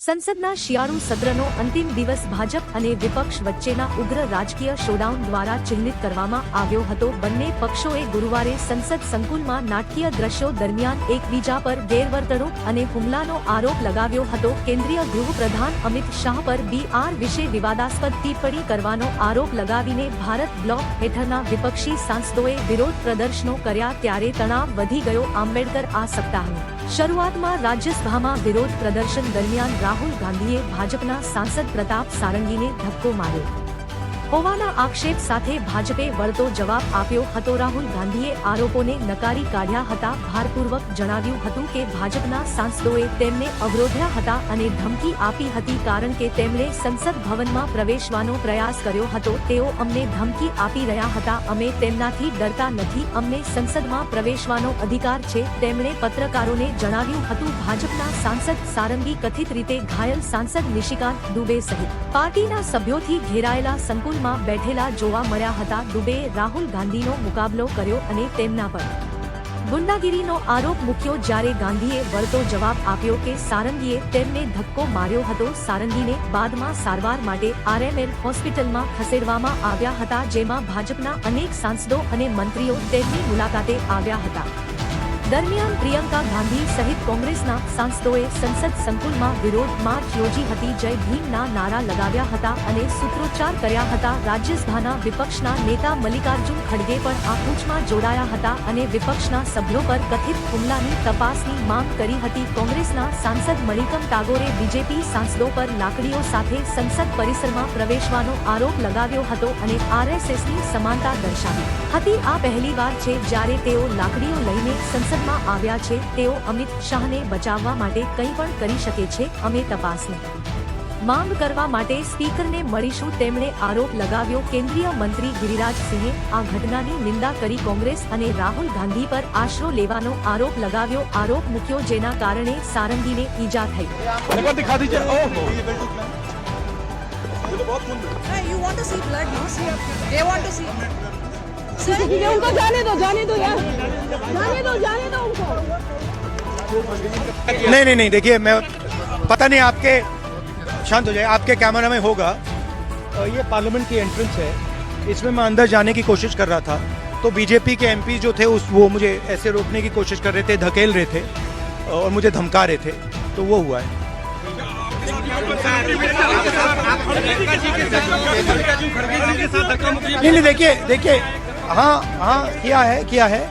સંસદના શિયાળુ સત્રનો અંતિમ દિવસ ભાજપ અને વિપક્ષ વચ્ચેના ઉગ્ર રાજકીય શોડાઉન દ્વારા ચિહ્નિત કરવામાં આવ્યો હતો. બંને પક્ષોએ ગુરુવારે સંસદ સંકુલમાં નાટકીય દ્રશ્યો દરમિયાન એકબીજા પર ગેરવર્તણૂક અને હુમલાનો આરોપ લગાવ્યો હતો. કેન્દ્રીય ગૃહપ્રધાન અમિત શાહ પર બીઆર વિશે વિવાદાસ્પદ ટિપ્પણી કરવાનો આરોપ લગાવીને ભારત બ્લોક હેઠળના વિપક્ષી સાંસદોએ વિરોધ પ્રદર્શનો કર્યા ત્યારે તણાવ વધી ગયો. આંબેડકર આ સપ્તાહની શરૂઆતમાં રાજ્યસભામાં વિરોધ પ્રદર્શન દરમિયાન રાહુલ ગાંધીએ ભાજપના સાંસદ પ્રતાપ સારંગીને ધક્કો માર્યો હોવાના આક્ષેપ સાથે ભાજપે વળતો જવાબ આપ્યો હતો. રાહુલ ગાંધીએ આરોપોને નકારી કાઢ્યા હતા. ભારપૂર્વક જણાવ્યું હતું કે ભાજપના સાંસદોએ તેમને અવરોધ્યા હતા અને ધમકી આપી હતી કારણ કે તેમણે સંસદ ભવનમાં પ્રવેશવાનો પ્રયાસ કર્યો હતો. તેઓ અમને ધમકી આપી રહ્યા હતા. અમે તેમનાથી ડરતા નથી. અમને સંસદમાં પ્રવેશવાનો અધિકાર છે, તેમણે પત્રકારોને જણાવ્યું હતું. ભાજપના સાંસદ સારંગી કથિત રીતે ઘાયલ સાંસદ નિશિકાંત દુબે સહિત પાર્ટીના સભ્યોથી ઘેરાયેલા સંકુલ માં બેઠેલા જોવા મળ્યા હતા. દુબેએ રાહુલ ગાંધીનો મુકાબલો કર્યો અને તેમના પર ગુંડાગીરીનો આરોપ મૂક્યો. જ્યારે ગાંધીએ વળતો જવાબ આપ્યો કે સારંગીએ તેમને ધક્કો માર્યો હતો. સારંગીને બાદમાં સારવાર માટે આરએમએલ હોસ્પિટલમાં ખસેડવામાં આવ્યા હતા, જેમાં ભાજપના અનેક સાંસદો અને મંત્રીઓ તેમની મુલાકાતે આવ્યા હતા. દરમિયાન પ્રિયંકા ગાંધી સહિત કોંગ્રેસના સાંસદોએ સંસદ સંકુલમાં વિરોધ માર્ચ યોજી હતી. જય ભીમના નારા લગાવ્યા હતા અને સૂત્રોચ્ચાર કર્યા હતા. રાજ્યસભાના વિપક્ષના નેતા મલ્લિકાર્જુન ખડગે પણ આ કૂચમાં જોડાયા હતા અને વિપક્ષના સભ્યો પર કથિત હુમલાની તપાસની માંગ કરી હતી. કોંગ્રેસના સાંસદ મણિકમ ટાગોરે બીજેપી સાંસદો પર લાકડીઓ સાથે સંસદ પરિસરમાં પ્રવેશવાનો આરોપ લગાવ્યો હતો અને આરએસએસની સમાનતા દર્શાવી હતી. આ પહેલીવાર છે જ્યારે તેઓ લાકડીઓ લઈને સંસદ આવ્યા છે. તેઓ અમિત શાહને બચાવવા માટે કંઈ પણ કરી શકે છે. અમે તપાસની માંગ કરવા માટે સ્પીકરને મળીશું, તેમણે આરોપ લગાવ્યો. કેન્દ્રીય મંત્રી ગિરિરાજસિંહે આ ઘટનાની નિંદા કરી કોંગ્રેસ અને રાહુલ ગાંધી પર આશરો લેવાનો આરોપ લગાવ્યો. આરોપ મૂક્યો જેના કારણે સારંગીને ઈજા થઈ. उनको जाने दो यार, जाने दो उनको. नहीं देखिए, मैं पता नहीं आपके शांत हो जाए, आपके कैमरा में होगा. ये पार्लियामेंट की एंट्रेंस है, इसमें मैं अंदर जाने की कोशिश कर रहा था तो बीजेपी के एमपी जो थे वो मुझे ऐसे रोकने की कोशिश कर रहे थे, धकेल रहे थे और मुझे धमका रहे थे, तो वो हुआ है. नहीं देखिए हाँ किया है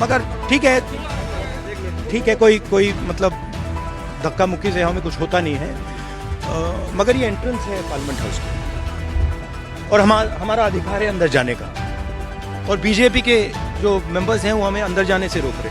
मगर ठीक है कोई मतलब धक्का मुक्की से हमें कुछ होता नहीं है. मगर ये एंट्रेंस है पार्लियामेंट हाउस की और हमारा अधिकार है अंदर जाने का और बीजेपी के जो मेंबर्स हैं वो हमें अंदर जाने से रोक रहे हैं.